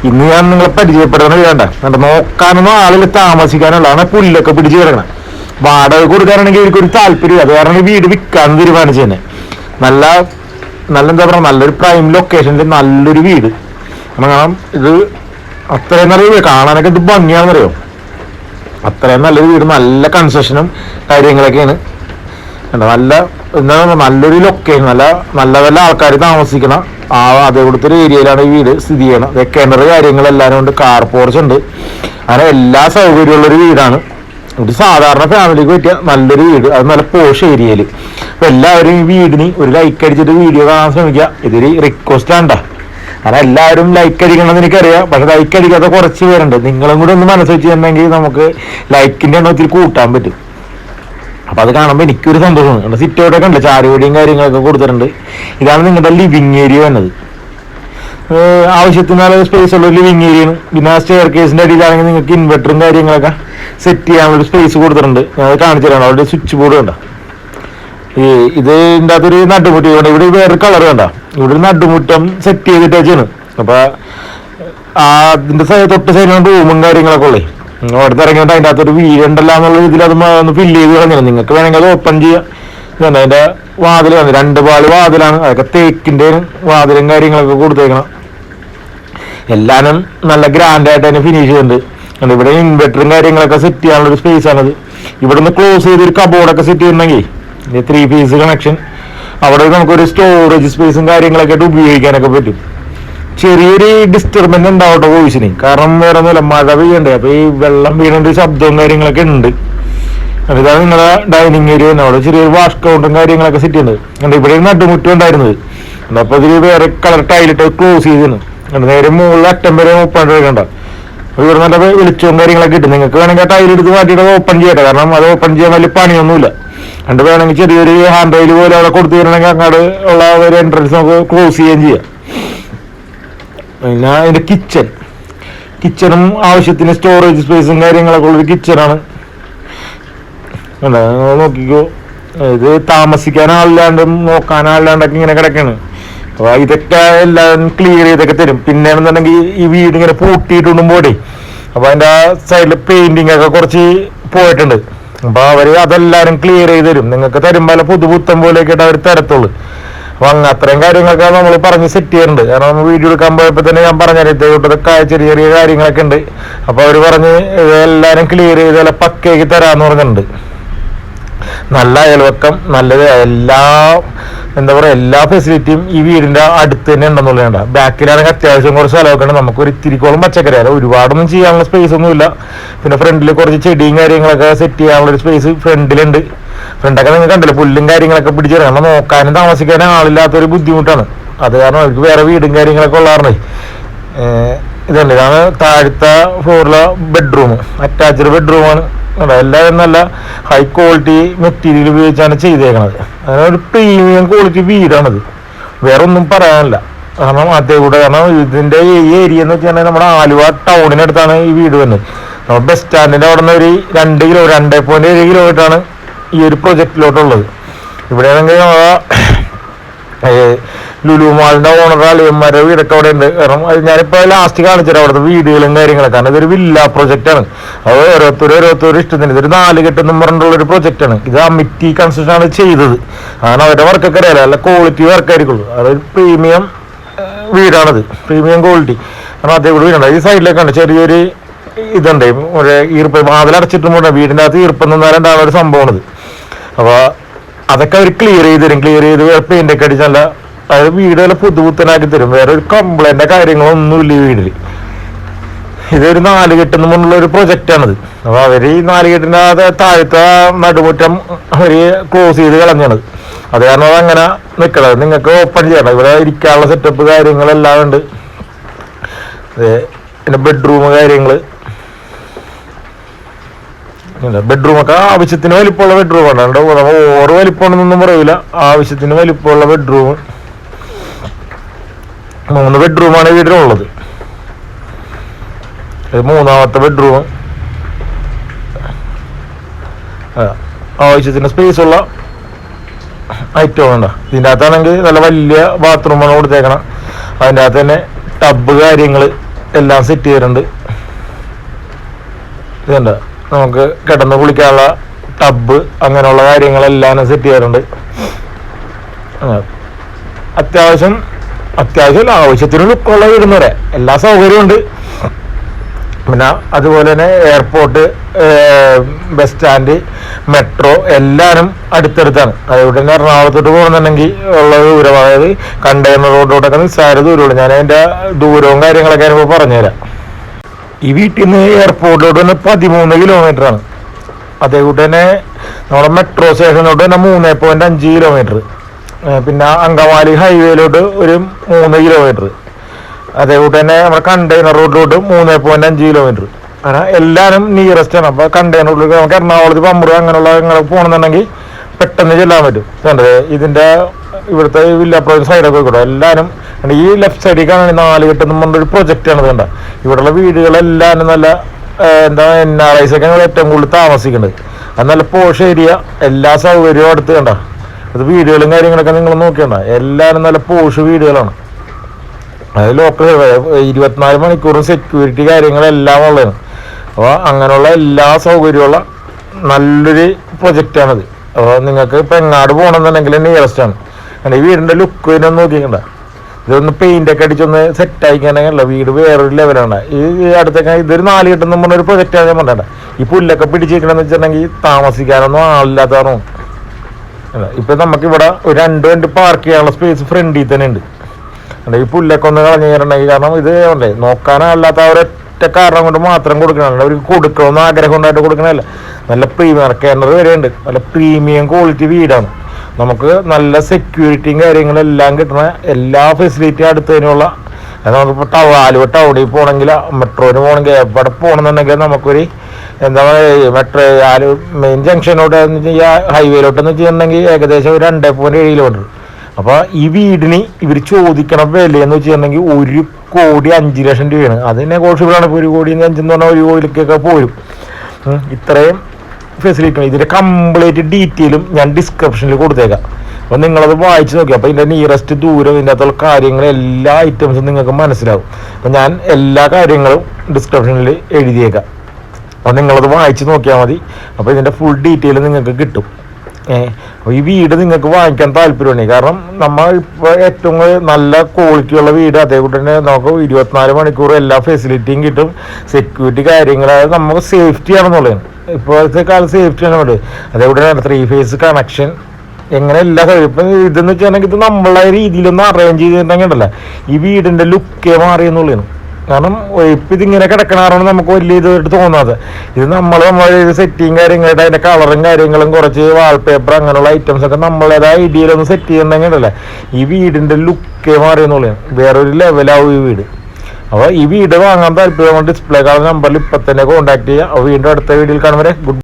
ഇന്ന് ഞാൻ നിങ്ങളെ പരിചയപ്പെടുന്ന വേണ്ട നോക്കാനൊന്നും ആളിൽ താമസിക്കാനുള്ളതാണ്. പുല്ലൊക്കെ പിടിച്ച് കിടക്കണം. വാടക കൊടുക്കാനാണെങ്കിൽ എനിക്കൊരു താല്പര്യം, അത് കാരണം വീട് വിൽക്കാന്ന് തീരുമാനിച്ചു തന്നെ. നല്ല എന്താ പറയുക, നല്ലൊരു പ്രൈം ലൊക്കേഷനിൽ നല്ലൊരു വീട്. കാരണം ഇത് അത്രയും നല്ല വീട്, കാണാനൊക്കെ ഇത് ഭംഗിയാണെന്നറിയോ. അത്രയും നല്ലൊരു വീട്, നല്ല കൺസ്ട്രക്ഷനും കാര്യങ്ങളൊക്കെയാണ്. നല്ല എന്താ നല്ലൊരു ലൊക്കേഷൻ, നല്ല ആൾക്കാർ താമസിക്കണം അതേപോലത്തെ ഒരു ഏരിയയിലാണ് ഈ വീട് സ്ഥിതി ചെയ്യണം. കിണർ കാര്യങ്ങളെല്ലാവരും ഉണ്ട്, കാർ പോർച്ച് ഉണ്ട്, അങ്ങനെ എല്ലാ സൗകര്യമുള്ളൊരു വീടാണ്. ഒരു സാധാരണ ഫാമിലിക്ക് പറ്റിയ നല്ലൊരു വീട്, അത് നല്ല പോഷ് ഏരിയയിൽ. അപ്പൊ എല്ലാവരും ഈ വീടിന് ഒരു ലൈക്ക് അടിച്ചിട്ട് വീഡിയോ കാണാൻ ശ്രമിക്കുക. ഇതൊരു റിക്വസ്റ്റ് ആണ്ടാ, കാരണം എല്ലാവരും ലൈക്ക് അടിക്കണമെന്ന് എനിക്കറിയാം, പക്ഷെ ലൈക്ക് അടിക്കാത്ത കുറച്ച് പേരുണ്ട്. നിങ്ങളും കൂടെ ഒന്ന് മനസ്സ് വെച്ചിട്ടുണ്ടെങ്കിൽ നമുക്ക് ലൈക്കിന്റെ എണ്ണം ഒത്തിരി കൂട്ടാൻ പറ്റും. അപ്പൊ അത് കാണുമ്പോൾ എനിക്കൊരു സന്തോഷമാണ്. സിറ്റ് ഔട്ടൊക്കെ ഉണ്ട്, ചാരുപടിയും കാര്യങ്ങളൊക്കെ കൊടുത്തിട്ടുണ്ട്. ഇതാണ് നിങ്ങളുടെ ലിവിങ് ഏരിയ വന്നത്. ആവശ്യത്തിന് നല്ല സ്പേസ് ഉള്ള ഒരു ലിവിങ് ഏരിയയാണ്. പിന്നെ ആ സ്റ്റെയർ കേസിന്റെ അടിയിലാണെങ്കിൽ നിങ്ങൾക്ക് ഇൻവെർട്ടറും കാര്യങ്ങളൊക്കെ സെറ്റ് ചെയ്യാനുള്ള സ്പേസ് കൊടുത്തിട്ടുണ്ട്. ഞാൻ കാണിച്ചു തരാം. അവിടെ സ്വിച്ച് ബോർഡ് കണ്ട, ഇതിൻ്റെ അകത്തൊരു നടുമുട്ടി വേണ്ട. ഇവിടെ വേറെ കളർ വേണ്ട, ഇവിടെ ഒരു നടുമുറ്റം സെറ്റ് ചെയ്തിട്ട് വെച്ചാണ്. അപ്പൊ അതിന്റെ തൊട്ട് സൈഡിലാണ് റൂമും കാര്യങ്ങളൊക്കെ ഉള്ളത്. അവിടെ ഇറങ്ങിയിട്ട് അതിൻ്റെ അകത്തൊരു വീടുണ്ടല്ല എന്നുള്ള രീതിയിൽ അത് ഒന്ന് ഫില്ല് ചെയ്ത് കളഞ്ഞു. നിങ്ങൾക്ക് വേണമെങ്കിൽ അത് ഓപ്പൺ ചെയ്യാം. അതിന്റെ വാതിൽ വന്നു, 2 പാളി വാതിലാണ്, അതൊക്കെ തേക്കിന്റെ വാതിലും കാര്യങ്ങളൊക്കെ കൊടുത്തേക്കണം. എല്ലാനും നല്ല ഗ്രാൻഡ് ആയിട്ട് തന്നെ ഫിനിഷ് ചെയ്തിട്ടുണ്ട്. ഇവിടെ ഇൻവെർട്ടറും കാര്യങ്ങളൊക്കെ സെറ്റ് ചെയ്യാനുള്ള ഒരു സ്പേസ് ആണത്. ഇവിടെ നിന്ന് ക്ലോസ് ചെയ്ത് ഒരു കബോർഡൊക്കെ സെറ്റ് ചെയ്തിട്ടുണ്ടെങ്കിൽ 3 പീസ് കണക്ഷൻ, അവിടെ നമുക്കൊരു സ്റ്റോറേജ് സ്പേസും കാര്യങ്ങളൊക്കെ ആയിട്ട് ഉപയോഗിക്കാനൊക്കെ പറ്റും. ചെറിയൊരു ഡിസ്റ്റർബൻസ് ഉണ്ടാവട്ടെ വോയിസിന്, കാരണം വേറെ ഒന്നുമില്ല, മഴ പെയ്യണ്ടേ. അപ്പൊ ഈ വെള്ളം വീണ ശബ്ദവും കാര്യങ്ങളൊക്കെ ഉണ്ട്. ഇതാണ് നിങ്ങളുടെ ഡൈനിങ് ഏരിയ. അവിടെ ചെറിയൊരു വാഷ് കൗണ്ടറും കാര്യങ്ങളൊക്കെ സെറ്റ് ചെയ്യുന്നത്. ഇവിടെ നടുമുറ്റം ഉണ്ടായിരുന്നത്, അപ്പൊ ഇതിൽ വേറെ കളർ ടൈലിട്ട് ക്ലോസ് ചെയ്തിരുന്നു. നേരെ മുകളിൽ അറ്റം വരെ ഓപ്പൺ എടുക്കണ്ട. ഇവിടെ നല്ല വെളിച്ചവും കാര്യങ്ങളൊക്കെ കിട്ടും. നിങ്ങൾക്ക് വേണമെങ്കിൽ ടൈൽ എടുത്ത് മാറ്റിയിട്ട് ഓപ്പൺ ചെയ്യട്ടെ, കാരണം അത് ഓപ്പൺ ചെയ്യാൻ വലിയ പണിയൊന്നുമില്ല. രണ്ട് വേണമെങ്കിൽ ചെറിയൊരു ഹാൻഡ് റെയിൽ പോലെ അവിടെ കൊടുത്തു തരണമെങ്കിൽ അങ്ങോട്ട് ഉള്ള ഒരു എൻട്രൻസ് നമുക്ക് ക്ലോസ് ചെയ്യുകയും ചെയ്യാം. പിന്നെ അതിന്റെ കിച്ചണും ആവശ്യത്തിന് സ്റ്റോറേജ് സ്പേസും കാര്യങ്ങളൊക്കെ ഉള്ളൊരു കിച്ചണാണ്. നോക്കിക്കോ, ഇത് താമസിക്കാൻ ആളില്ലാണ്ടും നോക്കാൻ ആളില്ലാണ്ടൊക്കെ ഇങ്ങനെ കിടക്കാണ്. അപ്പൊ ഇതൊക്കെ എല്ലാം ക്ലിയർ ചെയ്തൊക്കെ തരും. പിന്നെ എന്നുണ്ടെങ്കിൽ ഈ വീട് ഇങ്ങനെ പൂട്ടിയിട്ടുണ്ടുമ്പോഴേ അപ്പൊ അതിന്റെ ആ സൈഡിൽ പെയിന്റിങ് ഒക്കെ കുറച്ച് പോയിട്ടുണ്ട്. അപ്പൊ അവര് അതെല്ലാരും ക്ലിയർ ചെയ്ത് തരും. നിങ്ങൾക്ക് തരുമ്പോൾ പുതുപുത്തം പോലെയൊക്കെ അവർ തരത്തുള്ളൂ. അപ്പൊ അത്രയും കാര്യങ്ങളൊക്കെ നമ്മൾ പറഞ്ഞ് സെറ്റ് ചെയ്യാറുണ്ട്. കാരണം നമ്മൾ വീഡിയോ എടുക്കാൻ പോയപ്പോ തന്നെ ഞാൻ പറഞ്ഞിട്ടൊക്കെ ചെറിയ ചെറിയ കാര്യങ്ങളൊക്കെ ഉണ്ട്. അപ്പൊ അവര് പറഞ്ഞ് ഇതെല്ലാരും ക്ലിയർ ചെയ്ത് പക്കയാക്കി തരാന്ന് പറഞ്ഞിട്ടുണ്ട്. നല്ല അയൽവക്കം, നല്ലത്, എല്ലാ ഫെസിലിറ്റിയും ഈ വീടിന്റെ അടുത്ത് തന്നെ ഉണ്ടെന്നുള്ളതാണ്. ബാക്കിലാണെങ്കിൽ അത്യാവശ്യം കുറച്ച് സ്ഥലമൊക്കെ ഉണ്ട്. നമുക്ക് ഒരു ഇത്തിരിക്കോളം പച്ചക്കറി, അത് ഒരുപാടൊന്നും ചെയ്യാനുള്ള സ്പേസ് ഒന്നുമില്ല. പിന്നെ ഫ്രണ്ടിൽ കുറച്ച് ചെടിയും കാര്യങ്ങളൊക്കെ സെറ്റ് ചെയ്യാനുള്ള ഒരു സ്പേസ് ഫ്രണ്ടിലുണ്ട്. ഫ്രണ്ടൊക്കെ നിങ്ങൾ കണ്ടല്ലോ, പുല്ലും കാര്യങ്ങളൊക്കെ പിടിച്ചു തരാം. നമ്മൾ നോക്കാനും താമസിക്കാനും ആളില്ലാത്തൊരു ബുദ്ധിമുട്ടാണ്. അത് കാരണം അവർക്ക് വേറെ വീടും കാര്യങ്ങളൊക്കെ ഉള്ളതാണേ. ഇതാണ് താഴത്തെ ഫ്ലോറിലെ ബെഡ്റൂം, അറ്റാച്ച്ഡ് ബെഡ്റൂമാണ്. എല്ലാവരും നല്ല ഹൈ ക്വാളിറ്റി മെറ്റീരിയൽ ഉപയോഗിച്ചാണ് ചെയ്തേക്കണത്. അങ്ങനെ ഒരു പ്രീമിയം ക്വാളിറ്റി വീടാണിത്, വേറെ ഒന്നും പറയാനില്ല. കാരണം കാരണം ഇതിന്റെ ഈ ഏരിയ എന്ന് വെച്ചാൽ നമ്മുടെ ആലുവ ടൗണിനടുത്താണ് ഈ വീട് വന്നത്. നമ്മുടെ ബസ് സ്റ്റാൻഡിന്റെ അവിടെ നിന്ന് ഒരു 2.7 കിലോമീറ്ററാണ് ഈ ഒരു പ്രൊജക്റ്റിലോട്ടുള്ളത്. ഇവിടെ ആണെങ്കിൽ ലുലു മാളിന്റെ ഓണർ അളിയന്മാരുടെ വീടൊക്കെ അവിടെ ഉണ്ട്. കാരണം ഞാനിപ്പോ ലാസ്റ്റ് കാണിച്ചിട്ട് അവിടുത്തെ വീടുകളും കാര്യങ്ങളൊക്കെ. കാരണം ഇതൊരു വില്ല പ്രൊജക്റ്റാണ്. അത് ഓരോരുത്തരും ഇഷ്ടത്തിന്. ഇതൊരു 4 കെട്ടെന്നും പറഞ്ഞിട്ടുള്ള ഒരു പ്രൊജക്റ്റാണ്. ഇത് അമിറ്റി കൺസ്ട്രക്ഷൻ ആണ് ചെയ്തത്. കാരണം അവരുടെ വർക്കൊക്കെ അറിയാലോ, നല്ല ക്വാളിറ്റി വർക്കായിരിക്കുള്ളൂ. അതൊരു പ്രീമിയം വീടാണത്, പ്രീമിയം ക്വാളിറ്റി. കാരണം അതേപോലെ വീടുണ്ട്. ഈ സൈഡിലേക്കാണ് ചെറിയൊരു ഇതുണ്ട്, ഒരു ഈർപ്പ് വാതിലടച്ചിട്ടും വീടിൻ്റെ അകത്ത് ഈർപ്പെന്നാലുണ്ടാകുന്ന ഒരു സംഭവമാണിത്. അപ്പൊ അതൊക്കെ അവർ ക്ലിയർ ചെയ്ത് തരും. ക്ലിയർ ചെയ്ത് പെയിന്റൊക്കെ അടിച്ച് നല്ല അതായത് വീട് നല്ല പുതുപുത്തനാക്കി തരും. വേറെ ഒരു കംപ്ലൈന്റ് കാര്യങ്ങളൊന്നുമില്ല ഈ വീട്ടിൽ. ഇതൊരു 4 കെട്ടെന്ന് മുന്നുള്ള ഒരു പ്രൊജക്റ്റാണിത്. അപ്പൊ അവര് ഈ 4 കെട്ടിന്റെ താഴത്തെ നടുമുറ്റം അവര് ക്ലോസ് ചെയ്ത് കളഞ്ഞാണ്. അത് കാരണം അത് അങ്ങനെ നിൽക്കണത്. നിങ്ങൾക്ക് ഓപ്പൺ ചെയ്യണം. ഇവിടെ ഇരിക്കാനുള്ള സെറ്റപ്പ് കാര്യങ്ങളെല്ലാം ഉണ്ട്. പിന്നെ ബെഡ്റൂം കാര്യങ്ങള്, ബെഡ്റൂമൊക്കെ ആവശ്യത്തിന് വലിപ്പമുള്ള ബെഡ്റൂമാണ്. നമ്മൾ ഓവർ വലിപ്പമാണെന്നൊന്നും പറയൂല, ആവശ്യത്തിന് വലിപ്പമുള്ള ബെഡ്റൂം. 3 ബെഡ്റൂമാണ് വീട്ടിലുള്ളത്. ഇത് 3ാമത്തെ ബെഡ്റൂം. ആവശ്യത്തിന് സ്പേസ് ഉള്ള ഐറ്റം ഉണ്ടോ. ഇതിൻ്റെ അകത്താണെങ്കിൽ നല്ല വലിയ ബാത്റൂമാണ് കൊടുത്തേക്കണം. അതിൻ്റെ അകത്ത് തന്നെ ടബ് കാര്യങ്ങൾ എല്ലാം സെറ്റ് ചെയ്തിട്ടുണ്ട്. ഇതുണ്ട്, നമുക്ക് കിടന്ന് കുളിക്കാനുള്ള ടബ് അങ്ങനെയുള്ള കാര്യങ്ങളെല്ലാം സെറ്റ് ചെയ്യാറുണ്ട്. അത്യാവശ്യം ആവശ്യത്തിന് ലുക്കുള്ള വീടുന്ന് പറയാം. എല്ലാ സൗകര്യവും ഉണ്ട്. പിന്നെ അതുപോലെ തന്നെ എയർപോർട്ട്, ബസ് സ്റ്റാൻഡ്, മെട്രോ എല്ലാവരും അടുത്തടുത്താണ്. അതുകൊണ്ട് തന്നെ എറണാകുളത്തോട്ട് പോകുന്നുണ്ടെങ്കിൽ ഉള്ള ദൂരം, അതായത് കണ്ടെയ്നർ റോഡിലോട്ടൊക്കെ നിസ്സാര ദൂരമുള്ളൂ. ഞാൻ അതിൻ്റെ ദൂരവും കാര്യങ്ങളൊക്കെ ഞാനിപ്പോൾ പറഞ്ഞുതരാം. ഈ വീട്ടിൽ നിന്ന് എയർപോർട്ടിലോട്ട് തന്നെ 13 കിലോമീറ്ററാണ്. അതേകൂട്ട് തന്നെ നമ്മുടെ മെട്രോ സ്റ്റേഷനിലോട്ട് തന്നെ 3.5 കിലോമീറ്റർ. പിന്നെ അങ്കമാലി ഹൈവേയിലോട്ട് ഒരു 3 കിലോമീറ്റർ. അതേകൂട്ട് തന്നെ നമ്മുടെ കണ്ടെയ്നർ റോഡിലോട്ട് 3.5 കിലോമീറ്റർ. അങ്ങനെ എല്ലാവരും നിയറസ്റ്റ് ആണ്. അപ്പോൾ കണ്ടെയ്നർ റോഡിലേക്ക് നമുക്ക് എറണാകുളത്ത് പമ്പൂർ അങ്ങനെയുള്ള പോകണമെന്നുണ്ടെങ്കിൽ പെട്ടെന്ന് ചെല്ലാൻ പറ്റും. കണ്ടത് ഇതിൻ്റെ ഇവിടുത്തെ വില്ലാപ്രോജക്ട് സൈഡൊക്കെ പോയിക്കോട്ടെ. എല്ലാവരും ഈ ലെഫ്റ്റ് സൈഡിൽ കാണുന്ന 4 കെട്ടെന്ന് പറഞ്ഞൊരു പ്രൊജക്റ്റാണ്. ഇത് കണ്ട, ഇവിടെയുള്ള വീടുകളെല്ലാവരും നല്ല NRIs ഒക്കെ ഏറ്റവും കൂടുതൽ താമസിക്കുന്നത്. അത് നല്ല പോഷ് ഏരിയ, എല്ലാ സൗകര്യവും അടുത്ത് കണ്ട. അത് വീടുകളും കാര്യങ്ങളൊക്കെ നിങ്ങൾ നോക്കിയണ്ട, എല്ലാവരും നല്ല പോഷ് വീടുകളാണ്. അത് ലോക്കൽ 24 മണിക്കൂറും സെക്യൂരിറ്റി കാര്യങ്ങളെല്ലാം ഉള്ളതാണ്. അപ്പോൾ അങ്ങനെയുള്ള എല്ലാ സൗകര്യമുള്ള നല്ലൊരു പ്രൊജക്റ്റാണിത്. അപ്പോൾ നിങ്ങൾക്ക് ഇപ്പം എങ്ങാട് പോകണമെന്നുണ്ടെങ്കിൽ നിയറസ്റ്റ് ആണ്. ഈ വീടിൻ്റെ ലുക്ക് ഇതിനൊന്നും നോക്കിക്കണ്ട. ഇതൊന്ന് പെയിൻ്റൊക്കെ അടിച്ചൊന്ന് സെറ്റായിക്കാനല്ല, വീട് വേറൊരു ലെവലാണ്. ഈ അടുത്തൊക്കെ ഇതൊരു 4 കെട്ടെന്ന് പറഞ്ഞൊരു പ്രൊജക്റ്റാണ് ഞാൻ പറഞ്ഞത്. ഈ പുല്ലൊക്കെ പിടിച്ചിരിക്കണമെന്ന് വെച്ചിട്ടുണ്ടെങ്കിൽ താമസിക്കാനൊന്നും ആളില്ലാത്തതാണ്. ഇപ്പം നമുക്കിവിടെ ഒരു 2 വണ്ടി പാർക്ക് ചെയ്യാനുള്ള സ്പേസ് ഫ്രണ്ടിൽ തന്നെ ഉണ്ട്. ഈ പുല്ലൊക്കെ ഒന്ന് കളഞ്ഞു കഴിഞ്ഞിട്ടുണ്ടെങ്കിൽ, കാരണം ഇത് ഉണ്ടേ നോക്കാനല്ലാത്ത ഒരൊറ്റ കാരണം കൊണ്ട് മാത്രം കൊടുക്കണമല്ല, അവർക്ക് കൊടുക്കണമെന്ന് ആഗ്രഹം ഉണ്ടായിട്ട് കൊടുക്കണമല്ല. നല്ല പ്രീമിയം കിണർ വരെ ഉണ്ട്. നല്ല പ്രീമിയം ക്വാളിറ്റി വീടാണ്. നമുക്ക് നല്ല സെക്യൂരിറ്റിയും കാര്യങ്ങളെല്ലാം കിട്ടുന്ന എല്ലാ ഫെസിലിറ്റിയും അടുത്തതിനുള്ള. നമുക്കിപ്പോൾ ആലുവ ടൗണിൽ പോകണമെങ്കിൽ, മെട്രോന് പോകണമെങ്കിൽ, എവിടെ പോകണമെന്നുണ്ടെങ്കിൽ നമുക്കൊരു എന്താ പറയുക, മെട്രോ മെയിൻ ജംഗ്ഷനോട്ട് ഹൈവേയിലോട്ടെന്ന് വെച്ചിട്ടുണ്ടെങ്കിൽ ഏകദേശം ഒരു 2.7 കിലോമീറ്റർ. അപ്പോൾ ഈ വീടിന് ഇവർ ചോദിക്കണ വിലയെന്ന് വെച്ചിട്ടുണ്ടെങ്കിൽ 1,05,00,000 രൂപയാണ്. അത് നെഗോഷ്യബിളാണ്. ഇപ്പോൾ 1,05,00,000 എന്ന് പറഞ്ഞാൽ 1 കോടിക്കൊക്കെ പോരും. ഇത്രയും ഫെസിലിറ്റി. ഇതിൻ്റെ കംപ്ലീറ്റ് ഡീറ്റെയിലും ഞാൻ ഡിസ്ക്രിപ്ഷനിൽ കൊടുത്തേക്കാം. അപ്പോൾ നിങ്ങളത് വായിച്ച് നോക്കി. അപ്പോൾ ഇതിൻ്റെ നിയറസ്റ്റ് ദൂരം, ഇതിൻ്റെ അകത്തുള്ള കാര്യങ്ങൾ, എല്ലാ ഐറ്റംസും നിങ്ങൾക്ക് മനസ്സിലാവും. അപ്പോൾ ഞാൻ എല്ലാ കാര്യങ്ങളും ഡിസ്ക്രിപ്ഷനിൽ എഴുതിയേക്കാം. അപ്പോൾ നിങ്ങളത് വായിച്ച് നോക്കിയാൽ മതി. അപ്പോൾ ഇതിൻ്റെ ഫുൾ ഡീറ്റെയിൽ നിങ്ങൾക്ക് കിട്ടും. അപ്പോൾ ഈ വീട് നിങ്ങൾക്ക് വാങ്ങിക്കാൻ താല്പര്യമാണ്. കാരണം നമ്മൾ ഇപ്പോൾ ഏറ്റവും നല്ല ക്വാളിറ്റിയുള്ള വീട്, അതേപോലെ തന്നെ നമുക്ക് 24 മണിക്കൂർ എല്ലാ ഫെസിലിറ്റിയും കിട്ടും. സെക്യൂരിറ്റി കാര്യങ്ങൾ, അതായത് നമുക്ക് സേഫ്റ്റി ആണെന്നുള്ളതാണ്. ഇപ്പോഴത്തെ കാലത്ത് സേഫ്റ്റിയാണ് വേണ്ടത്. അതേപോലെ തന്നെ 3 ഫേസ് കണക്ഷൻ, എങ്ങനെ എല്ലാ കാര്യം. ഇപ്പം ഇതെന്ന് വെച്ചിട്ടുണ്ടെങ്കിൽ ഇത് നമ്മളെ രീതിയിലൊന്നും അറേഞ്ച് ചെയ്തിട്ടുണ്ടെങ്കിൽ ഉണ്ടല്ലോ, ഈ വീടിൻ്റെ ലുക്കേ മാറിയെന്നുള്ളതാണ്. കാരണം ഇപ്പം ഇതിങ്ങനെ കിടക്കണാറാണ് നമുക്ക് വലിയ ഇതായിട്ട് തോന്നാതെ. ഇത് നമ്മളെ സെറ്റിങ് കാര്യങ്ങളായിട്ട് അതിൻ്റെ കളറും കാര്യങ്ങളും കുറച്ച് വാൾപേപ്പർ അങ്ങനെയുള്ള ഐറ്റംസ് ഒക്കെ നമ്മളേതായ ഐഡിയയിലൊന്ന് സെറ്റ് ചെയ്യുന്നുണ്ടെങ്കിൽ ഉണ്ടല്ലേ, ഈ വീടിൻ്റെ ലുക്കേ മാറിയെന്നുള്ളതാണ്. വേറൊരു ലെവലാവും ഈ വീട്. അപ്പോൾ ഈ വീട് വാങ്ങാൻ താല്പര്യം ഡിസ്പ്ലേ കാണുന്ന നമ്പറിൽ ഇപ്പം തന്നെ കോൺടാക്ട് ചെയ്യുക. വീണ്ടും അടുത്ത വീഡിയോയിൽ കാണുമ്പോൾ ഗുഡ്.